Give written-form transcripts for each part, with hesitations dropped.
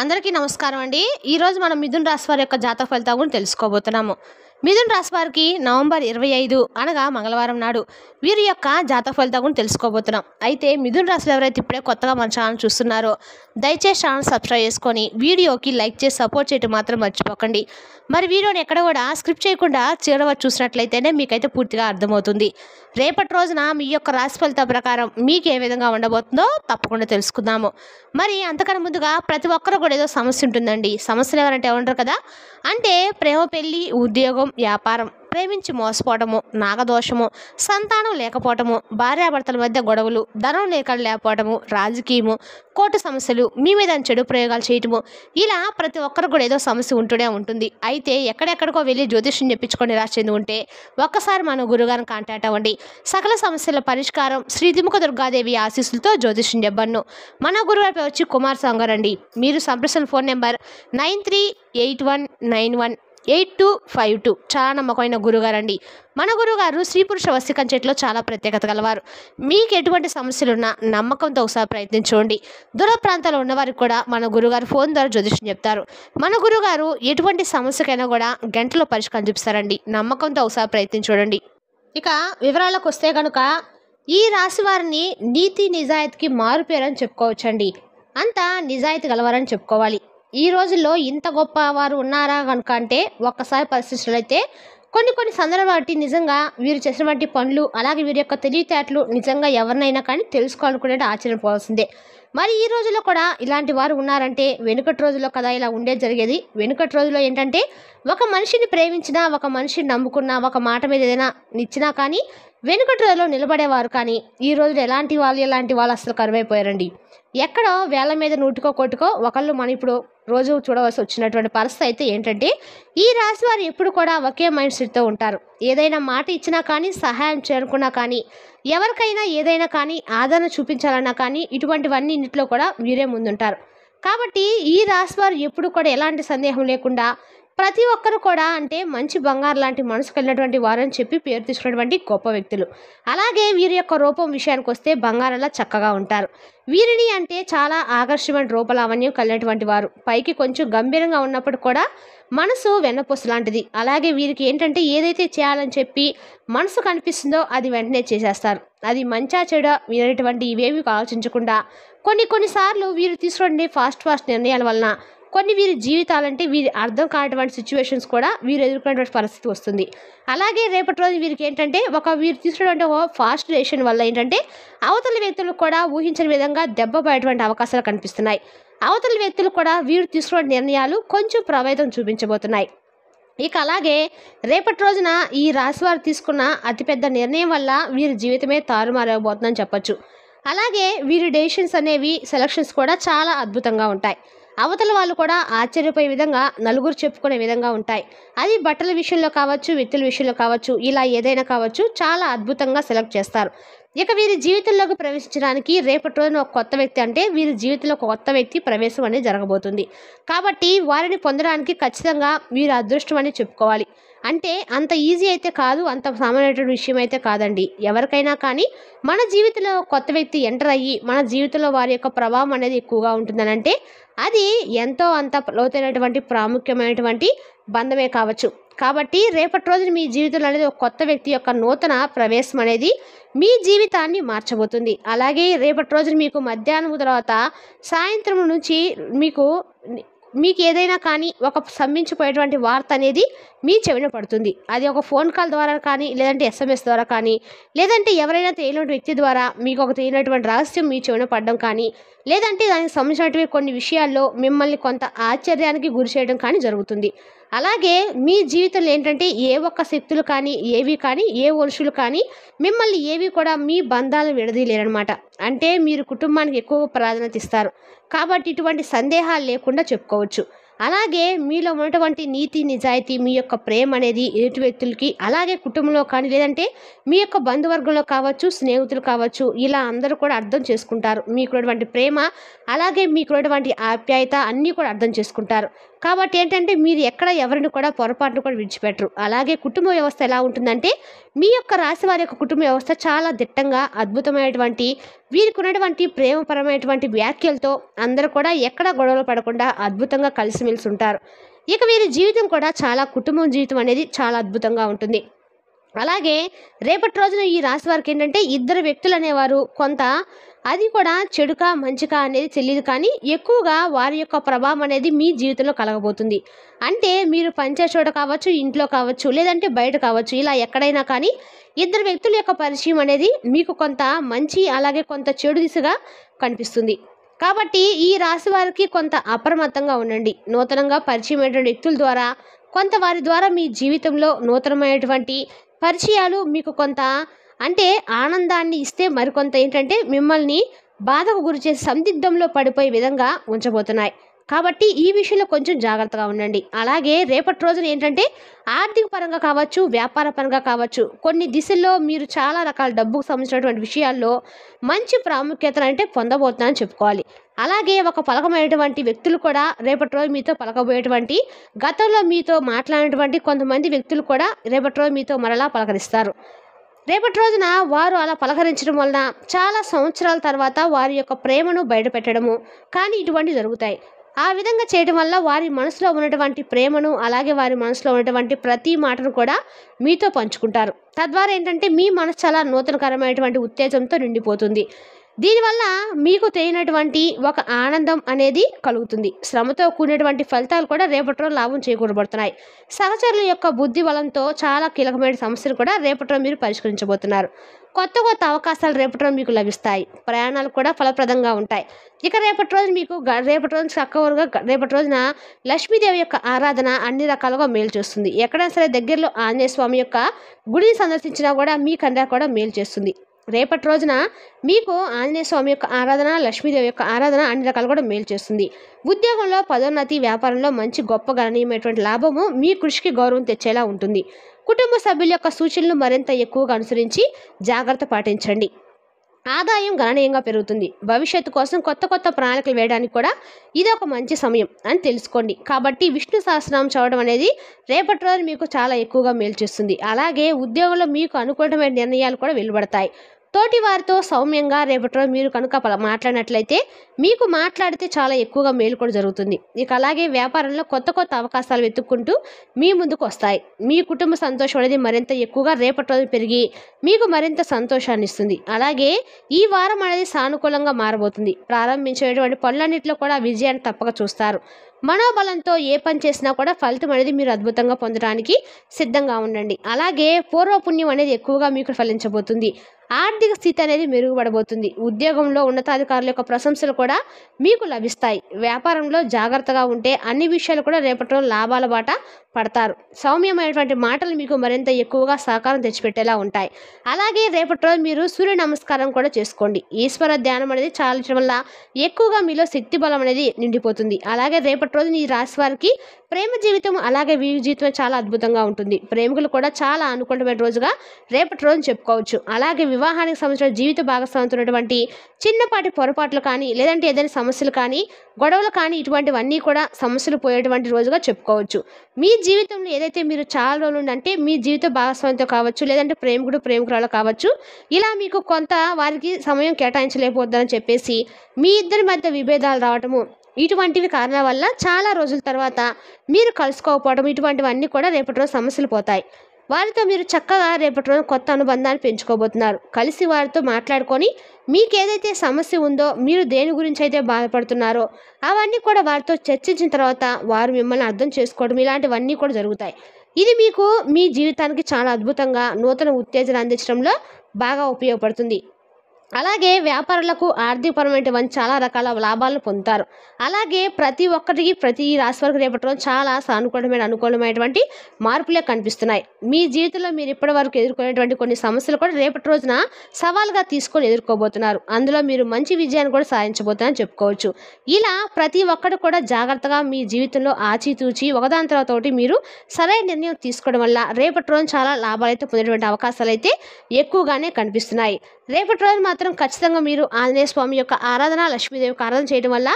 అందరికీ నమస్కారం అండి. ఈరోజు మనం మిథున రాశి వారి యొక్క జాతక ఫలితాల గురించి తెలుసుకోబోతున్నాము. మిథున రాశి వారికి నవంబర్ 25 అనగా మంగళవారం నాడు వీరి యొక్క జాతక ఫలితాల గురించి తెలుసుకోబోతున్నాం. అయితే మిథున రాశిలో ఎవరైతే ఇప్పుడే కొత్తగా మన ఛానల్ చూస్తున్నారో దయచేసి ఛానల్ సబ్స్క్రైబ్ చేసుకొని వీడియోకి లైక్ చేసి సపోర్ట్ చేయడం మాత్రం మర్చిపోకండి. మరి వీడియోని ఎక్కడ కూడా స్క్రిప్ట్ చేయకుండా చివరి వరకు చూసినట్లయితేనే మీకైతే పూర్తిగా అర్థమవుతుంది. రేపటి రోజున మీ యొక్క రాశి ఫలితాల ప్రకారం మీకు ఏ విధంగా ఉండబోతుందో తప్పకుండా తెలుసుకుందాము. మరి అంతకన్నా ముందుగా ప్రతి ఒక్కరు కూడా ఏదో సమస్య ఉంటుందండి. సమస్యలు ఎవరంటే ఉంటారు కదా, అంటే ప్రేమ, పెళ్లి, ఉద్యోగం, వ్యాపారం, ప్రేమించి మోసపోవటము, నాగదోషము, సంతానం లేకపోవటము, భార్యాభర్తల మధ్య గొడవలు, ధనం లేకపోవటము, రాజకీయము, కోర్టు సమస్యలు, మీ మీద చెడు ప్రయోగాలు చేయటము, ఇలా ప్రతి ఒక్కరు కూడా ఏదో సమస్య ఉంటూనే ఉంటుంది. అయితే ఎక్కడెక్కడికో వెళ్ళి జ్యోతిష్యం చెప్పించుకొని నిరాశ చెంది ఉంటే ఒక్కసారి మన గురుగారిని కాంటాక్ట్ అవ్వండి. సకల సమస్యల పరిష్కారం శ్రీ త్రిముఖ దుర్గాదేవి ఆశీస్సులతో జ్యోతిష్యం చెప్పను. మన గురుగారి పేరు వచ్చి కుమార్ సంగారండి. మీరు సంప్రదించిన ఫోన్ నెంబర్ 9381918252. చాలా నమ్మకమైన గురుగారండి. మన గురుగారు స్త్రీ పురుష వశీకరణ చెట్లో చాలా ప్రత్యేకత గలవారు. మీకు ఎటువంటి సమస్యలున్నా నమ్మకంతో ఒకసారి ప్రయత్నించండి. దూర ప్రాంతాల్లో ఉన్నవారికి కూడా మన గురుగారు ఫోన్ ద్వారా జ్యోతిష్యం చెప్తారు. మన గురుగారు ఎటువంటి సమస్యకైనా కూడా గంటలో పరిష్కారం చూపిస్తారండి. నమ్మకంతో ఒకసారి ప్రయత్నించండి. ఇక వివరాలకు వస్తే కనుక ఈ రాశి వారిని నీతి నిజాయితీకి మారుపేరని చెప్పుకోవచ్చండి. అంత నిజాయితీ గలవారని చెప్పుకోవాలి. ఈ రోజుల్లో ఇంత గొప్ప వారు ఉన్నారా కనుక అంటే ఒక్కసారి పరిస్థితులైతే కొన్ని సందర్భాలు బట్టి నిజంగా వీరు చేసినటువంటి పనులు, అలాగే వీరి యొక్క తెలివితేటలు నిజంగా ఎవరినైనా కానీ తెలుసుకోవాలనుకునే ఆశ్చర్యపోవాల్సిందే. మరి ఈ రోజుల్లో కూడా ఇలాంటి వారు ఉన్నారంటే వెనుకటి రోజుల్లో కదా ఇలా ఉండేది జరిగేది. వెనుకటి రోజుల్లో ఏంటంటే ఒక మనిషిని ప్రేమించినా, ఒక మనిషిని నమ్ముకున్నా, ఒక మాట మీద ఏదైనా ఇచ్చినా కానీ వెనుకటి రోజుల్లో నిలబడేవారు. కానీ ఈ రోజుల్లో ఎలాంటి వాళ్ళు అసలు కరువైపోయారండి. ఎక్కడో వేల మీద నూటికో కోటికో ఒకళ్ళు మనం ఇప్పుడు రోజు చూడవలసి వచ్చినటువంటి పరిస్థితి అయితే ఏంటంటే ఈ రాశి వారు ఎప్పుడు కూడా ఒకే మైండ్ సెట్తో ఉంటారు. ఏదైనా మాట ఇచ్చినా కానీ, సహాయం చేరుకున్నా కానీ, ఎవరికైనా ఏదైనా కానీ ఆదరణ చూపించాలన్నా కానీ ఇటువంటివన్నీ ఇంట్లో కూడా వీరే ముందుంటారు. కాబట్టి ఈ రాశి వారు ఎప్పుడు కూడా ఎలాంటి సందేహం లేకుండా ప్రతి ఒక్కరు కూడా అంటే మంచి బంగారు లాంటి మనసు కలిగినటువంటి వారని చెప్పి పేరు తీసుకున్నటువంటి గొప్ప వ్యక్తులు. అలాగే వీరి యొక్క రూపం విషయానికి వస్తే బంగారంలా చక్కగా ఉంటారు. వీరిని అంటే చాలా ఆకర్షమైన రూపలావణ్యం కలిగినటువంటి వారు. పైకి కొంచెం గంభీరంగా ఉన్నప్పుడు కూడా మనసు వెన్నపూస లాంటిది. అలాగే వీరికి ఏంటంటే ఏదైతే చేయాలని చెప్పి మనసు కనిపిస్తుందో అది వెంటనే చేసేస్తారు. అది మంచా చెడా వీరటువంటి ఇవేవి ఆలోచించకుండా కొన్నిసార్లు వీరు తీసుకునే ఫాస్ట్ నిర్ణయాల వలన కొన్ని వీరి జీవితాలంటే వీరి అర్థం కానటువంటి సిచ్యువేషన్స్ కూడా వీరు ఎదుర్కొనేటువంటి పరిస్థితి వస్తుంది. అలాగే రేపటి రోజు వీరికి ఏంటంటే వీరు తీసుకున్నటువంటి ఒక ఫాస్ట్ డెసిషన్ వల్ల ఏంటంటే అవతల వ్యక్తులు కూడా ఊహించని విధంగా దెబ్బ పడేటువంటి అవకాశాలు కనిపిస్తున్నాయి. అవతల వ్యక్తులు కూడా వీరు తీసుకున్న నిర్ణయాలు కొంచెం ప్రభావితం చూపించబోతున్నాయి. ఇక అలాగే రేపటి రోజున ఈ రాశి వారు తీసుకున్న అతిపెద్ద నిర్ణయం వల్ల వీరి జీవితమే తారుమారైపోతుందని చెప్పొచ్చు. అలాగే వీరి డెసిషన్స్ అనేవి, సెలక్షన్స్ కూడా చాలా అద్భుతంగా ఉంటాయి. అవతల వాళ్ళు కూడా ఆశ్చర్యపోయే విధంగా, నలుగురు చెప్పుకునే విధంగా ఉంటాయి. అది బట్టల విషయంలో కావచ్చు, వ్యక్తుల విషయంలో కావచ్చు, ఇలా ఏదైనా కావచ్చు, చాలా అద్భుతంగా సెలెక్ట్ చేస్తారు. ఇక వీరి జీవితంలోకి ప్రవేశించడానికి రేపటి రోజున ఒక కొత్త వ్యక్తి అంటే వీరి జీవితంలో ఒక కొత్త వ్యక్తి ప్రవేశం అనేది జరగబోతుంది. కాబట్టి వారిని పొందడానికి ఖచ్చితంగా వీరు అదృష్టం అని చెప్పుకోవాలి. అంటే అంత ఈజీ అయితే కాదు, అంత సామాన్యమైన విషయం అయితే కాదండి. ఎవరికైనా కానీ మన జీవితంలో కొత్త వ్యక్తి ఎంటర్ అయ్యి మన జీవితంలో వారి యొక్క ప్రభావం అనేది ఎక్కువగా ఉంటుందని అంటే అది ఎంతో అంత లోతైనటువంటి ప్రాముఖ్యమైనటువంటి బంధమే కావచ్చు. కాబట్టి రేపటి రోజున మీ జీవితంలో అనేది ఒక కొత్త వ్యక్తి యొక్క నూతన ప్రవేశం అనేది మీ జీవితాన్ని మార్చబోతుంది. అలాగే రేపటి రోజున మీకు మధ్యాహ్నం తర్వాత సాయంత్రం నుంచి మీకు ఏదైనా కానీ ఒక స్తంభించిపోయేటువంటి వార్త అనేది మీ చెవిన పడుతుంది. అది ఒక ఫోన్ కాల్ ద్వారా కానీ, లేదంటే SMS ద్వారా కానీ, లేదంటే ఎవరైనా తెలియనటువంటి వ్యక్తి ద్వారా మీకు ఒక తెలియనటువంటి రహస్యం మీ చెవిన పడడం కానీ, లేదంటే దానికి సంబంధించినటువంటి కొన్ని విషయాల్లో మిమ్మల్ని కొంత ఆశ్చర్యానికి గురి చేయడం కానీ జరుగుతుంది. అలాగే మీ జీవితంలో ఏంటంటే ఏ ఒక్క శక్తులు కానీ, ఏవి కానీ, ఏ మనుషులు కానీ మిమ్మల్ని ఏవి కూడా మీ బంధాలను విడదీయలేరనమాట. అంటే మీరు కుటుంబానికి ఎక్కువ ప్రాధాన్యత ఇస్తారు. కాబట్టి ఇటువంటి సందేహాలు లేకుండా చెప్పుకోవచ్చు. అలాగే మీలో ఉన్నటువంటి నీతి, నిజాయితీ, మీ యొక్క ప్రేమ అనేది ఎదుటి వ్యక్తులకి, అలాగే కుటుంబంలో కానీ, లేదంటే మీ యొక్క బంధువర్గంలో కావచ్చు, స్నేహితులు కావచ్చు, ఇలా అందరూ కూడా అర్థం చేసుకుంటారు. మీకున్నటువంటి ప్రేమ, అలాగే మీకున్నటువంటి ఆప్యాయత అన్నీ కూడా అర్థం చేసుకుంటారు. కాబట్టి ఏంటంటే మీరు ఎక్కడ ఎవరిని కూడా పొరపాటును కూడా విడిచిపెట్టరు. అలాగే కుటుంబ వ్యవస్థ ఎలా ఉంటుందంటే మీ యొక్క రాశి వారి యొక్క కుటుంబ వ్యవస్థ చాలా దిట్టంగా, అద్భుతమైనటువంటి వీరికి ఉన్నటువంటి ప్రేమపరమైనటువంటి వ్యాఖ్యలతో అందరూ కూడా ఎక్కడ గొడవలు పడకుండా అద్భుతంగా కలిసిమెలిసి ఉంటారు. ఇక వీరి జీవితం కూడా చాలా కుటుంబం జీవితం అనేది చాలా అద్భుతంగా ఉంటుంది. అలాగే రేపటి రోజున ఈ రాశి వారికి ఏంటంటే ఇద్దరు వ్యక్తులు అనేవారు కొంత అది కూడా చెడుకా మంచికా అనేది తెలియదు, కానీ ఎక్కువగా వారి యొక్క ప్రభావం అనేది మీ జీవితంలో కలగబోతుంది. అంటే మీరు పనిచేసే చోట కావచ్చు, ఇంట్లో కావచ్చు, లేదంటే బయట కావచ్చు, ఇలా ఎక్కడైనా కానీ ఇద్దరు వ్యక్తుల యొక్క పరిచయం అనేది మీకు కొంత మంచి అలాగే కొంత చెడు దిశగా కనిపిస్తుంది. కాబట్టి ఈ రాశి వారికి కొంత అప్రమత్తంగా ఉండండి. నూతనంగా పరిచయమైనటువంటి వ్యక్తుల ద్వారా కొంత వారి ద్వారా మీ జీవితంలో నూతనమైనటువంటి పరిచయాలు మీకు కొంత అంటే ఆనందాన్ని ఇస్తే, మరికొంత ఏంటంటే మిమ్మల్ని బాధకు గురి చేసి సందిగ్ధంలో పడిపోయే విధంగా ఉంచబోతున్నాయి. కాబట్టి ఈ విషయంలో కొంచెం జాగ్రత్తగా ఉండండి. అలాగే రేపటి రోజున ఏంటంటే ఆర్థిక పరంగా కావచ్చు, వ్యాపార పరంగా కావచ్చు, కొన్ని దిశల్లో మీరు చాలా రకాల డబ్బుకు సంబంధించినటువంటి విషయాల్లో మంచి ప్రాముఖ్యతను అంటే పొందబోతున్నారని చెప్పుకోవాలి. అలాగే ఒక పలకమైనటువంటి వ్యక్తులు కూడా రేపటి రోజు మీతో పలకబోయేటువంటి గతంలో మీతో మాట్లాడినటువంటి కొంతమంది వ్యక్తులు కూడా రేపటి రోజు మీతో మరలా పలకరిస్తారు. రేపటి రోజున వారు అలా పలకరించడం వలన చాలా సంవత్సరాల తర్వాత వారి యొక్క ప్రేమను బయటపెట్టడము కానీ ఇటువంటి జరుగుతాయి. ఆ విధంగా చేయడం వల్ల వారి మనసులో ఉన్నటువంటి ప్రేమను అలాగే వారి మనసులో ఉన్నటువంటి ప్రతి మాటను కూడా మీతో పంచుకుంటారు. తద్వారా ఏంటంటే మీ మనసు చాలా నూతనకరమైనటువంటి ఉత్తేజంతో నిండిపోతుంది. దీనివల్ల మీకు తెలియనటువంటి ఒక ఆనందం అనేది కలుగుతుంది. శ్రమతో కూడినటువంటి ఫలితాలు కూడా రేపటి రోజు లాభం చేకూరబడుతున్నాయి. సహచరుల యొక్క బుద్ధి బలంతో చాలా కీలకమైన సమస్యలు కూడా రేపటి రోజు మీరు పరిష్కరించబోతున్నారు. కొత్త కొత్త అవకాశాలు రేపటి రోజు మీకు లభిస్తాయి. ప్రయాణాలు కూడా ఫలప్రదంగా ఉంటాయి. ఇక రేపటి రోజు మీకు రేపటి రోజు చక్కగా రేపటి రోజున లక్ష్మీదేవి యొక్క ఆరాధన అన్ని రకాలుగా మేలు చేస్తుంది. ఎక్కడైనా సరే దగ్గరలో ఆంజనేయ స్వామి యొక్క గుడిని సందర్శించినా కూడా మీకంతా కూడా మేలు చేస్తుంది. రేపటి రోజున మీకు ఆంజనేయ స్వామి యొక్క ఆరాధన, లక్ష్మీదేవి యొక్క ఆరాధన అన్ని రకాలు కూడా మేలు చేస్తుంది. ఉద్యోగంలో పదోన్నతి, వ్యాపారంలో మంచి గొప్ప గణనీయమైనటువంటి లాభము మీ కృషికి గౌరవం తెచ్చేలా ఉంటుంది. కుటుంబ సభ్యుల యొక్క సూచనలు మరింత ఎక్కువగా అనుసరించి జాగ్రత్త పాటించండి. ఆదాయం గణనీయంగా పెరుగుతుంది. భవిష్యత్తు కోసం కొత్త కొత్త ప్రణాళికలు వేయడానికి కూడా ఇది ఒక మంచి సమయం అని తెలుసుకోండి. కాబట్టి విష్ణు సహస్రనామం చదవడం అనేది రేపటి రోజు మీకు చాలా ఎక్కువగా మేలు చేస్తుంది. అలాగే ఉద్యోగంలో మీకు అనుకూలమైన నిర్ణయాలు కూడా వెలువడతాయి. తోటి వారితో సౌమ్యంగా రేపటి రోజు మీరు కనుక మాట్లాడినట్లయితే మీకు మాట్లాడితే చాలా ఎక్కువగా మేలు కూడా జరుగుతుంది. ఇక అలాగే వ్యాపారంలో కొత్త కొత్త అవకాశాలు వెతుక్కుంటూ మీ ముందుకు వస్తాయి. మీ కుటుంబ సంతోషం అనేది మరింత ఎక్కువగా రేపటి రోజు పెరిగి మీకు మరింత సంతోషాన్ని ఇస్తుంది. అలాగే ఈ వారం అనేది సానుకూలంగా మారబోతుంది. ప్రారంభించేటువంటి పనులన్నింటిలో కూడా విజయాన్ని తప్పక చూస్తారు. మనోబలంతో ఏ పని చేసినా కూడా ఫలితం అనేది మీరు అద్భుతంగా పొందడానికి సిద్ధంగా ఉండండి. అలాగే పూర్వపుణ్యం అనేది ఎక్కువగా మీకు ఫలించబోతుంది. ఆర్థిక స్థితి అనేది మెరుగుపడబోతుంది. ఉద్యోగంలో ఉన్నతాధికారుల యొక్క ప్రశంసలు కూడా మీకు లభిస్తాయి. వ్యాపారంలో జాగ్రత్తగా ఉంటే అన్ని విషయాలు కూడా రేపటి రోజు లాభాల బాట పడతారు. సౌమ్యమైనటువంటి మాటలు మీకు మరింత ఎక్కువగా సహకారం తెచ్చిపెట్టేలా ఉంటాయి. అలాగే రేపటి రోజు మీరు సూర్య నమస్కారం కూడా చేసుకోండి. ఈశ్వర ధ్యానం అనేది చాలించడం వల్ల ఎక్కువగా మీలో శక్తి బలం అనేది నిండిపోతుంది. అలాగే రేపటి రోజు ఈ రాశి వారికి ప్రేమ జీవితం అలాగే వీరి జీవితం చాలా అద్భుతంగా ఉంటుంది. ప్రేమికులు కూడా చాలా అనుకూలమైన రోజుగా రేపటి రోజు చెప్పుకోవచ్చు. అలాగే వివాహానికి సంబంధించిన జీవిత భాగస్వామితో ఉన్నటువంటి చిన్నపాటి పొరపాట్లు కానీ లేదంటే ఏదైనా సమస్యలు కానీ గొడవలు కానీ ఇటువంటివన్నీ కూడా సమస్యలు పోయేటువంటి రోజుగా చెప్పుకోవచ్చు. మీ జీవితంలో ఏదైతే మీరు చాలా రోజులు నుండి అంటే మీ జీవిత భాగస్వామితో కావచ్చు లేదంటే ప్రేమికుడు ప్రేమికురాలు కావచ్చు, ఇలా మీకు కొంత వారికి సమయం కేటాయించలేకపోద్దని చెప్పేసి మీ ఇద్దరి మధ్య విభేదాలు రావటము ఇటువంటివి కారణాల వల్ల చాలా రోజుల తర్వాత మీరు కలుసుకోకపోవడం ఇటువంటివన్నీ కూడా రేపటి రోజు సమస్యలు పోతాయి. వారితో మీరు చక్కగా రేపటి రోజు కొత్త అనుబంధాన్ని పెంచుకోబోతున్నారు. కలిసి వారితో మాట్లాడుకొని మీకు ఏదైతే సమస్య ఉందో మీరు దేని గురించి అయితే బాధపడుతున్నారో అవన్నీ కూడా వారితో చర్చించిన తర్వాత వారు మిమ్మల్ని అర్థం చేసుకోవడం ఇలాంటివన్నీ కూడా జరుగుతాయి. ఇది మీకు మీ జీవితానికి చాలా అద్భుతంగా నూతన ఉత్తేజన అందించడంలో బాగా ఉపయోగపడుతుంది. అలాగే వ్యాపారులకు ఆర్థికపరమైనటువంటి చాలా రకాల లాభాలను పొందుతారు. అలాగే ప్రతి ఒక్కరికి ప్రతి రాశి వారికి రేపటి రోజు చాలా అనుకూలమైనటువంటి మార్పులే కనిపిస్తున్నాయి. మీ జీవితంలో మీరు ఇప్పటి వరకు ఎదుర్కొనేటువంటి కొన్ని సమస్యలు కూడా రేపటి రోజున సవాల్గా తీసుకొని ఎదుర్కోబోతున్నారు. అందులో మీరు మంచి విజయాన్ని కూడా సాధించబోతున్నారని చెప్పుకోవచ్చు. ఇలా ప్రతి ఒక్కరు కూడా జాగ్రత్తగా మీ జీవితంలో ఆచితూచి ఒకదాని తర్వాత ఒకటి మీరు సరైన నిర్ణయం తీసుకోవడం వల్ల రేపటి రోజు చాలా లాభాలు అయితే పొందేటువంటి అవకాశాలు అయితే ఎక్కువగానే కనిపిస్తున్నాయి. రేపటి రోజు మాత్రం ఖచ్చితంగా మీరు ఆంజనేయ స్వామి యొక్క ఆరాధన, లక్ష్మీదేవి యొక్క ఆరాధన చేయడం వల్ల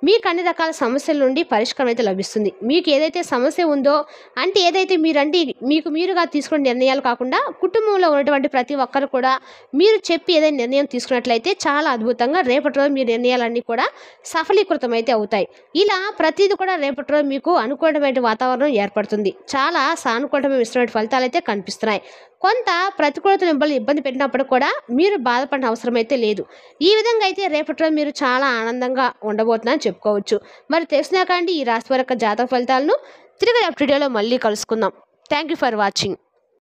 మీకు అన్ని రకాల సమస్యల నుండి పరిష్కారం అయితే లభిస్తుంది. మీకు ఏదైతే సమస్య ఉందో అంటే ఏదైతే మీరంటే మీకు మీరుగా తీసుకునే నిర్ణయాలు కాకుండా కుటుంబంలో ఉన్నటువంటి ప్రతి ఒక్కరు కూడా మీరు చెప్పి ఏదైనా నిర్ణయం తీసుకున్నట్లయితే చాలా అద్భుతంగా రేపటి రోజు మీ నిర్ణయాలన్నీ కూడా సఫలీకృతం అయితే అవుతాయి. ఇలా ప్రతిదీ కూడా రేపటి రోజు మీకు అనుకూలమైన వాతావరణం ఏర్పడుతుంది. చాలా సానుకూలమైన మిశ్రమైన ఫలితాలు అయితే కనిపిస్తున్నాయి. కొంత ప్రతికూలతలు మిమ్మల్ని ఇబ్బంది పెట్టినప్పుడు కూడా మీరు బాధపడిన అవసరం అయితే లేదు. ఈ విధంగా అయితే రేపటి రోజు మీరు చాలా ఆనందంగా ఉండబోతున్నారని చెప్పుకోవచ్చు. మరి తెలిసినా కానీ ఈ రాశి వారి యొక్క జాతక ఫలితాలను తిరిగి రేపటి వీడియోలో మళ్ళీ కలుసుకుందాం. Thank you for watching.